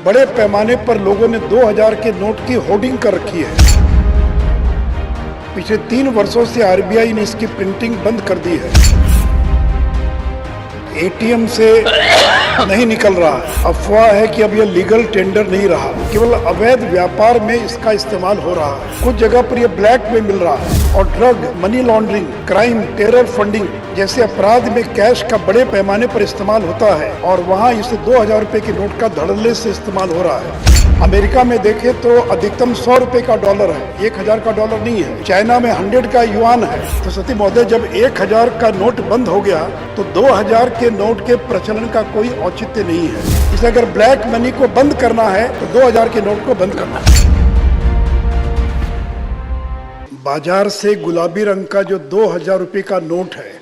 बड़े पैमाने पर लोगों ने 2000 के नोट की होर्डिंग कर रखी है। पिछले 3 वर्षों से आरबीआई ने इसकी प्रिंटिंग बंद कर दी है। एटीएम से नहीं निकल रहा है। अफवाह है कि अब यह लीगल टेंडर नहीं रहा, केवल अवैध व्यापार में इसका इस्तेमाल हो रहा है। कुछ जगह पर यह ब्लैक में मिल रहा है और drug, money laundering, crime, terror funding जैसे अपराध में कैश का बड़े पैमाने पर इस्तेमाल होता है और वहां इस 2000 रुपए के नोट का धड़ल्ले से इस्तेमाल हो रहा है। अमेरिका में देखें तो अधिकतम 100 रुपए का डॉलर है, 1000 का डॉलर नहीं है। चाइना में 100 का युआन है। तो सती महोदय, जब 1000 का नोट बंद हो गया तो 2000 के नोट के प्रचलन का कोई औचित्य नहीं है। इसलिए अगर ब्लैक मनी को बंद करना है तो 2000 के नोट को बंद करना है। बाजार से गुलाबी रंग का जो 2000 रुपए का नोट है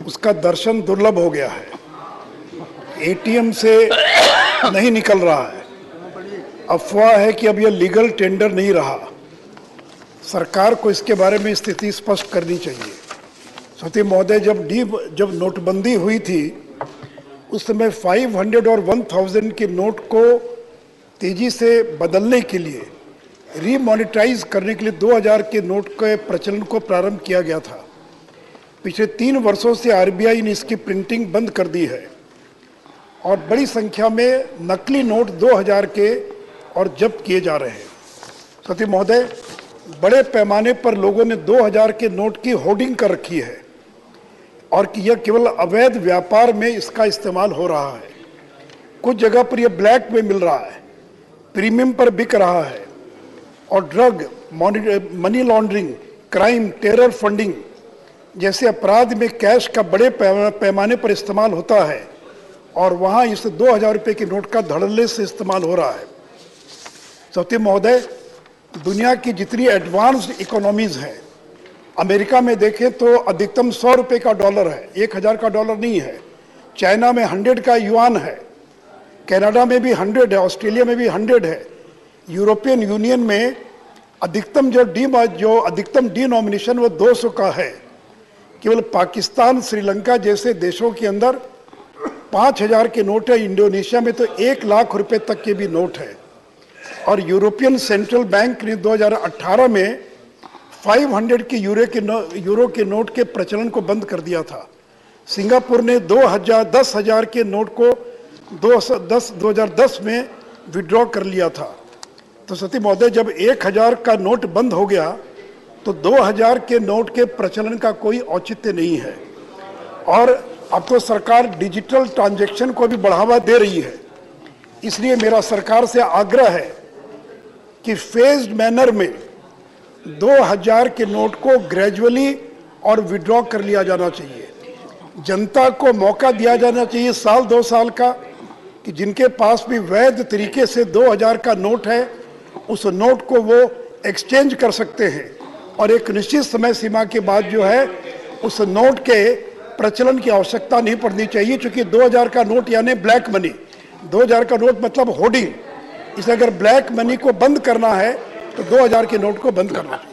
उसका दर्शन दुर्लभ हो गया है। एटीएम से नहीं निकल रहा है। अफवाह है कि अब यह लीगल टेंडर नहीं रहा। सरकार को इसके बारे में स्थिति स्पष्ट करनी चाहिए। सती महोदय, जब नोटबंदी हुई थी उस समय 500 और 1000 के नोट को तेजी से बदलने के लिए, रीमॉनिटाइज करने के लिए 2000 के नोट के प्रचलन को प्रारंभ किया गया था। पिछले 3 वर्षों से आरबीआई ने इसकी प्रिंटिंग बंद कर दी है और बड़ी संख्या में नकली नोट 2000 के और जब्त किए जा रहे हैं। सती महोदय, बड़े पैमाने पर लोगों ने 2000 के नोट की होर्डिंग कर रखी है और कि यह केवल अवैध व्यापार में इसका इस्तेमाल हो रहा है। कुछ जगह पर यह ब्लैक में मिल रहा है, प्रीमियम पर बिक रहा है और drug, money laundering, crime, terror funding जैसे अपराध में कैश का बड़े पैमाने पर इस्तेमाल होता है और वहाँ इस 2000 रुपये के नोट का धड़ल्ले से इस्तेमाल हो रहा है। सती महोदय, दुनिया की जितनी एडवांस्ड इकोनॉमीज हैं, अमेरिका में देखें तो अधिकतम 100 रुपए का डॉलर है, 1000 का डॉलर नहीं है। चाइना में 100 का युआन है, कनाडा में भी 100 है, ऑस्ट्रेलिया में भी 100 है। यूरोपियन यूनियन में अधिकतम जो अधिकतम डिनोमिनेशन वो 200 का है। केवल पाकिस्तान, श्रीलंका जैसे देशों के अंदर 5000 के नोट है। इंडोनेशिया में तो 1 लाख रुपए तक के भी नोट है। और यूरोपियन सेंट्रल बैंक ने 2018 में 500 के यूरो के नोट के प्रचलन को बंद कर दिया था। सिंगापुर ने 10,000 के नोट को 2010 में विड्रॉ कर लिया था। तो सती महोदय, जब 1000 का नोट बंद हो गया तो 2000 के नोट के प्रचलन का कोई औचित्य नहीं है। और अब तो सरकार डिजिटल ट्रांजैक्शन को भी बढ़ावा दे रही है। इसलिए मेरा सरकार से आग्रह है कि फेज्ड मैनर में 2000 के नोट को ग्रेजुअली और विड्रॉ कर लिया जाना चाहिए। जनता को मौका दिया जाना चाहिए 1-2 साल का, कि जिनके पास भी वैध तरीके से 2000 का नोट है उस नोट को वो एक्सचेंज कर सकते हैं और एक निश्चित समय सीमा के बाद जो है उस नोट के प्रचलन की आवश्यकता नहीं पड़नी चाहिए। क्योंकि 2000 का नोट यानी ब्लैक मनी, 2000 का नोट मतलब होर्डिंग। इसलिए अगर ब्लैक मनी को बंद करना है तो 2000 के नोट को बंद करना चाहिए।